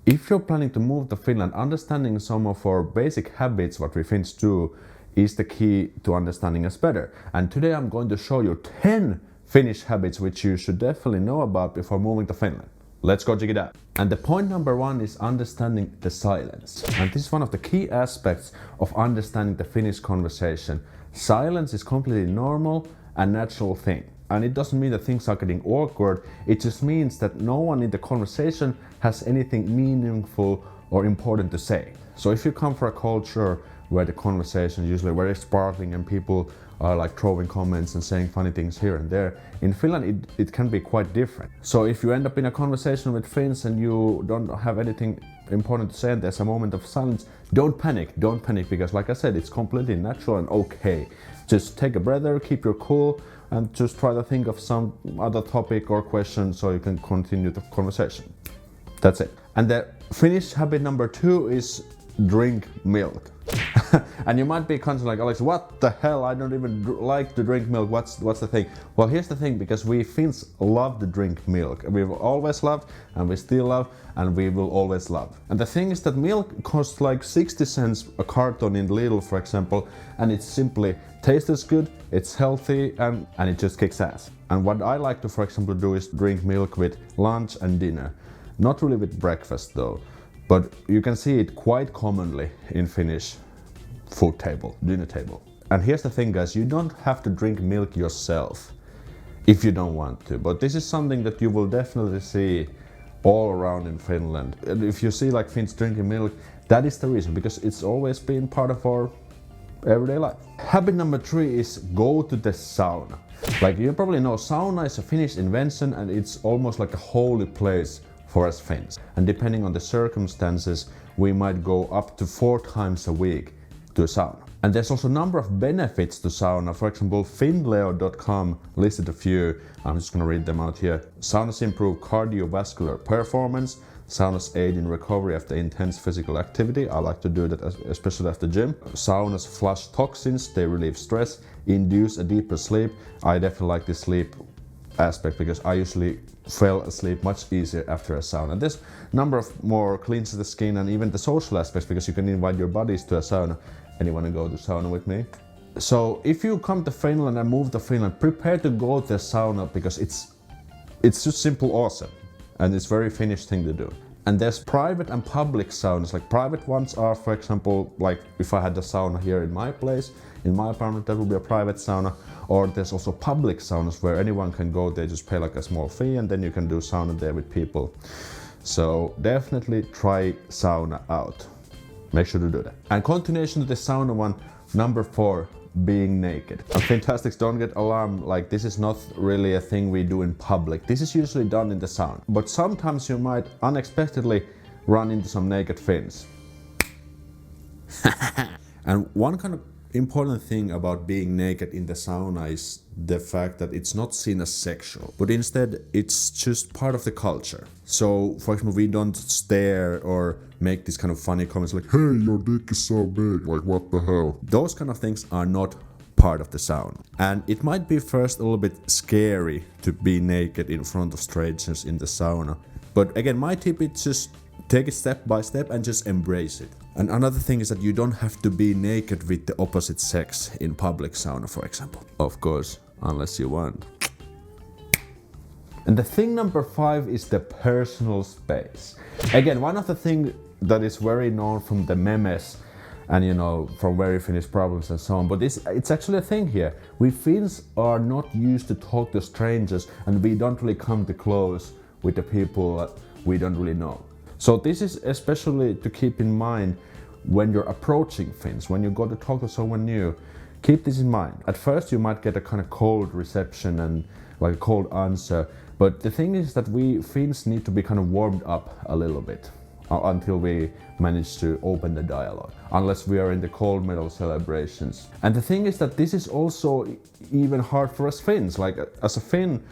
If you're planning to move to Finland, understanding some of our basic habits, what we Finns do, is the key to understanding us better. And today I'm going to show you 10 Finnish habits which you should definitely know about before moving to Finland. Let's go check it out. And the point number 1 is understanding the silence. And this is one of the key aspects of understanding the Finnish conversation. Silence is completely normal and natural thing. And it doesn't mean that things are getting awkward. It just means that no one in the conversation has anything meaningful or important to say. So if you come from a culture where the conversation is usually very sparkling and people are like throwing comments and saying funny things here and there, in Finland it can be quite different. So if you end up in a conversation with Finns and you don't have anything important to say and there's a moment of silence, don't panic because like I said, it's completely natural and okay. Just take a breather, keep your cool, and just try to think of some other topic or question so you can continue the conversation. That's it. And the Finnish habit number 2 is drink milk. And you might be kind of like, Alex, what the hell? I don't even like to drink milk. What's the thing? Well, here's the thing, because we Finns love to drink milk. We've always loved, and we still love, and we will always love. And the thing is that milk costs like 60 cents a carton in Lidl, for example, and it simply tastes good, it's healthy, and it just kicks ass. And what I like to, for example, do is drink milk with lunch and dinner. Not really with breakfast though, but you can see it quite commonly in Finnish food table, dinner table. And here's the thing, guys, you don't have to drink milk yourself if you don't want to, but this is something that you will definitely see all around in Finland. And if you see like Finns drinking milk, that is the reason, because it's always been part of our everyday life. Habit number 3 is go to the sauna. Like you probably know, sauna is a Finnish invention and it's almost like a holy place for us Finns. And depending on the circumstances, we might go up to 4 times a week to a sauna. And there's also a number of benefits to sauna. For example, finleo.com listed a few. I'm just gonna read them out here. Saunas improve cardiovascular performance. Saunas aid in recovery after intense physical activity. I like to do that, especially after gym. Saunas flush toxins, they relieve stress, induce a deeper sleep. I definitely like the sleep aspect because I usually fell asleep much easier after a sauna. There's a number of more cleanses the skin and even the social aspects, because you can invite your buddies to a sauna. Anyone go to sauna with me? So if you come to Finland and move to Finland, prepare to go to a sauna because it's just simple awesome. And it's very Finnish thing to do. And there's private and public saunas. Like private ones are, for example, like if I had a sauna here in my place, in my apartment, that would be a private sauna. Or there's also public saunas where anyone can go. They just pay like a small fee and then you can do sauna there with people. So definitely try sauna out. Make sure to do that. And continuation to the sauna one, number 4, being naked. And fantastics, don't get alarmed, like this is not really a thing we do in public. This is usually done in the sauna. But sometimes you might unexpectedly run into some naked Finns. And one kind of important thing about being naked in the sauna is the fact that it's not seen as sexual, but instead it's just part of the culture. So, for example, we don't stare or make these kind of funny comments like, hey, your dick is so big, like what the hell? Those kind of things are not part of the sauna. And it might be first a little bit scary to be naked in front of strangers in the sauna. But again, my tip is just take it step by step and just embrace it. And another thing is that you don't have to be naked with the opposite sex in public sauna, for example. Of course, unless you want. And the thing number 5 is the personal space. Again, one of the things that is very known from the memes and you know, from very Finnish problems and so on, but it's actually a thing here. We Finns are not used to talk to strangers and we don't really come too close with the people that we don't really know. So this is especially to keep in mind when you're approaching Finns, when you go to talk to someone new. Keep this in mind. At first you might get a kind of cold reception and like a cold answer, but the thing is that we Finns need to be kind of warmed up a little bit until we manage to open the dialogue, unless we are in the cold medal celebrations. And the thing is that this is also even hard for us Finns. Like as a Finn,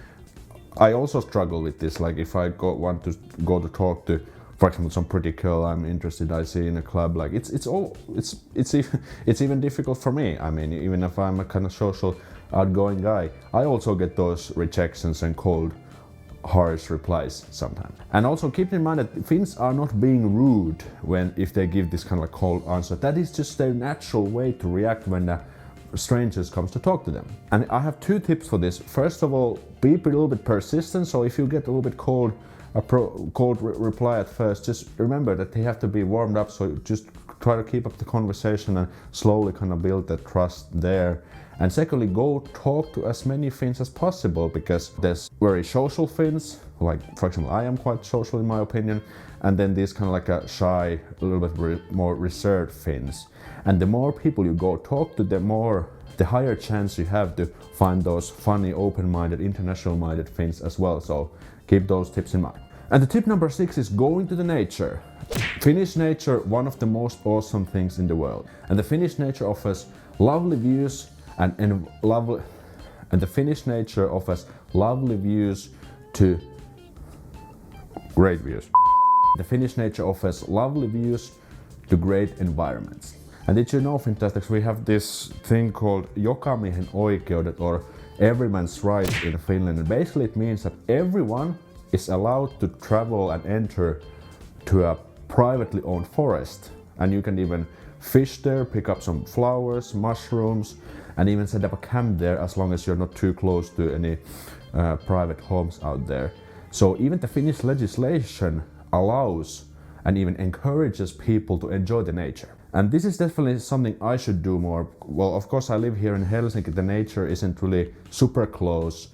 I also struggle with this. Like if I want to go to talk to, for example, some pretty girl I'm interested I see in a club, like it's even difficult for me. I mean, even if I'm a kind of social outgoing guy, I also get those rejections and cold harsh replies sometimes. And also keep in mind that Finns are not being rude if they give this kind of like cold answer. That is just their natural way to react when the strangers comes to talk to them. And I have 2 tips for this. First of all, be a little bit persistent. So if you get a little bit cold reply at first, just remember that they have to be warmed up. So just try to keep up the conversation and slowly kind of build that trust there. And secondly, go talk to as many Finns as possible, because there's very social Finns, like for example I am quite social in my opinion, and then these kind of like a shy, a little bit more reserved Finns. And the more people you go talk to, the higher chance you have to find those funny, open-minded, international-minded Finns as well. So keep those tips in mind. And the tip number 6 is going to the nature. Finnish nature, one of the most awesome things in the world. And the Finnish nature offers lovely views and the Finnish nature offers lovely views to great views. The Finnish nature offers lovely views to great environments. And did you know, Fantastics, we have this thing called jokamiehen oikeudet, or everyone's right in Finland. And basically it means that everyone is allowed to travel and enter to a privately owned forest. And you can even fish there, pick up some flowers, mushrooms, and even set up a camp there, as long as you're not too close to any private homes out there. So even the Finnish legislation allows and even encourages people to enjoy the nature. And this is definitely something I should do more. Well, of course I live here in Helsinki, the nature isn't really super close,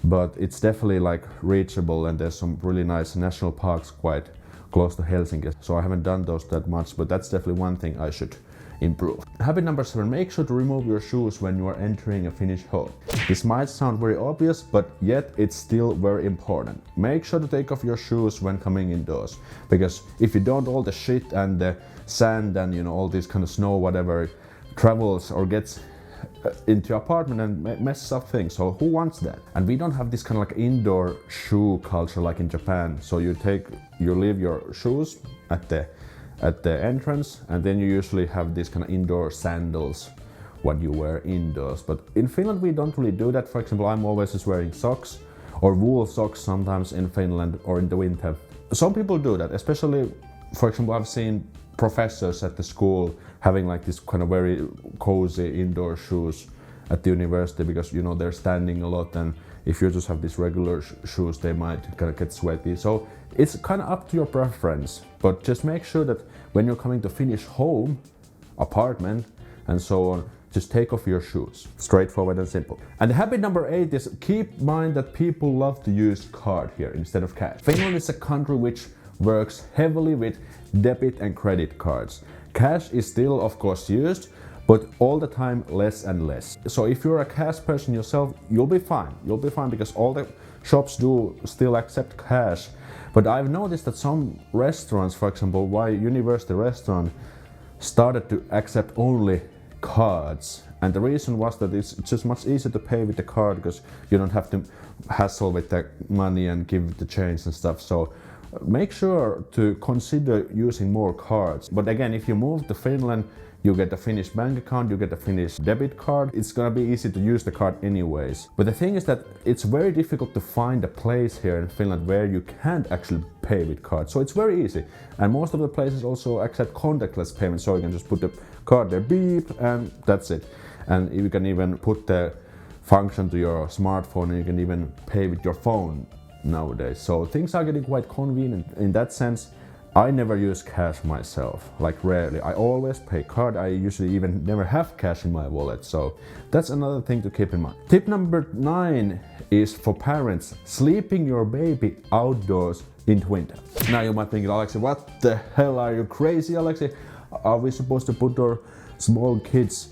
but it's definitely like reachable, and there's some really nice national parks quite close to Helsinki. So I haven't done those that much, but that's definitely one thing I should improve. Habit number 7, make sure to remove your shoes when you are entering a Finnish home. This might sound very obvious, but yet it's still very important. Make sure to take off your shoes when coming indoors, because if you don't, all the shit and the sand and all this kind of snow, whatever, travels or gets into your apartment and messes up things. So who wants that? And we don't have this kind of like indoor shoe culture like in Japan. So you leave your shoes at the entrance, and then you usually have these kind of indoor sandals what you wear indoors. But in Finland we don't really do that. For example, I'm always just wearing socks or wool socks sometimes in Finland, or in the winter. Some people do that, especially, for example, I've seen professors at the school having like this kind of very cozy indoor shoes at the university, because they're standing a lot, and if you just have these regular shoes they might kind of get sweaty. So it's kind of up to your preference, but just make sure that when you're coming to Finnish home, apartment and so on, just take off your shoes. Straightforward and simple. And habit number 8 is keep in mind that people love to use card here instead of cash. Finland is a country which works heavily with debit and credit cards. Cash is still of course used, but all the time less and less. So if you're a cash person yourself, you'll be fine. You'll be fine because all the shops do still accept cash. But I've noticed that some restaurants, for example, why university restaurant started to accept only cards. And the reason was that it's just much easier to pay with the card, because you don't have to hassle with the money and give the change and stuff. So make sure to consider using more cards. But again, if you move to Finland, you get a Finnish bank account, you get a Finnish debit card. It's gonna be easy to use the card anyways. But the thing is that it's very difficult to find a place here in Finland where you can't actually pay with cards. So it's very easy. And most of the places also accept contactless payments, so you can just put the card there, beep, and that's it. And you can even put the function to your smartphone, and you can even pay with your phone nowadays. So things are getting quite convenient in that sense. I never use cash myself, like rarely. I always pay card. I usually even never have cash in my wallet. So that's another thing to keep in mind. Tip number 9 is for parents: sleeping your baby outdoors in winter. Now you might think, Aleksi, what the hell, are you crazy, Aleksi? Are we supposed to put our small kids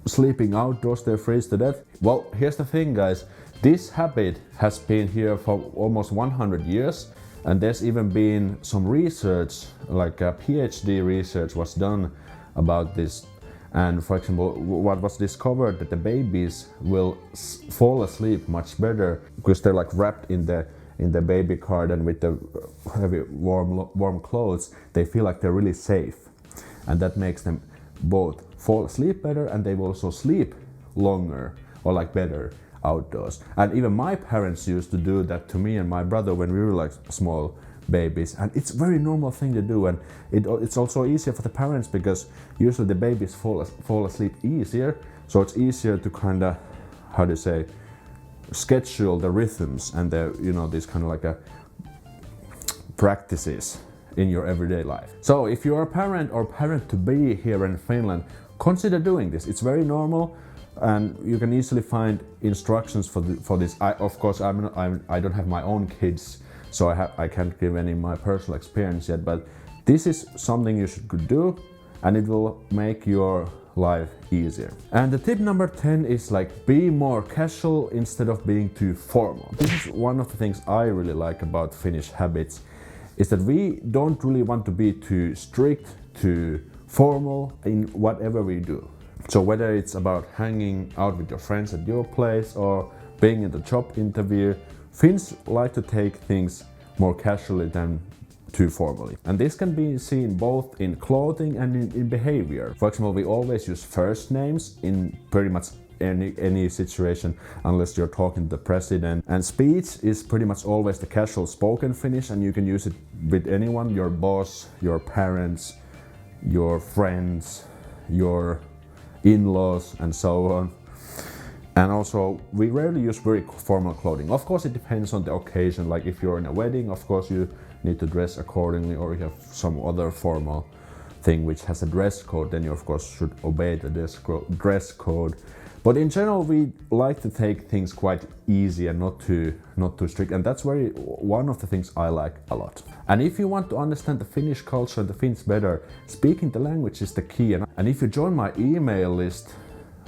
sleeping outdoors? They're freeze to death. Well, here's the thing, guys. This habit has been here for almost 100 years. And there's even been some research, like a PhD research was done about this. And for example, what was discovered, that the babies will fall asleep much better because they're like wrapped in the baby card, and with the heavy warm clothes, they feel like they're really safe. And that makes them both fall asleep better, and they will also sleep longer or like better outdoors. And even my parents used to do that to me and my brother when we were like small babies, and it's a very normal thing to do. And it's also easier for the parents because usually the babies fall asleep easier, so it's easier to kind of, how to say, schedule the rhythms and the, you know, these kind of like a practices in your everyday life. So if you're a parent or parent to be here in Finland, consider doing this. It's very normal, and you can easily find instructions for this. Of course, I don't have my own kids, so I can't give any of my personal experience yet, but this is something you should do, and it will make your life easier. And the tip number 10 is like, be more casual instead of being too formal. This is one of the things I really like about Finnish habits, is that we don't really want to be too strict, too formal in whatever we do. So whether it's about hanging out with your friends at your place or being in the job interview, Finns like to take things more casually than too formally. And this can be seen both in clothing and in behavior. For example, we always use first names in pretty much any situation, unless you're talking to the president. And speech is pretty much always the casual spoken Finnish, and you can use it with anyone, your boss, your parents, your friends, your in-laws, and so on. And also, we rarely use very formal clothing. Of course, it depends on the occasion. Like if you're in a wedding, of course you need to dress accordingly, or you have some other formal thing which has a dress code, then you of course should obey the dress code. But in general, we like to take things quite easy and not too strict, and that's one of the things I like a lot. And if you want to understand the Finnish culture and the Finns better, speaking the language is the key. And if you join my email list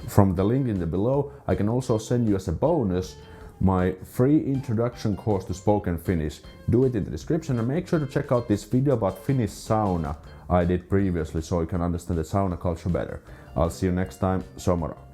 from the link in the below, I can also send you as a bonus my free introduction course to spoken Finnish. Do it in the description, and make sure to check out this video about Finnish sauna I did previously, so you can understand the sauna culture better. I'll see you next time. So moro.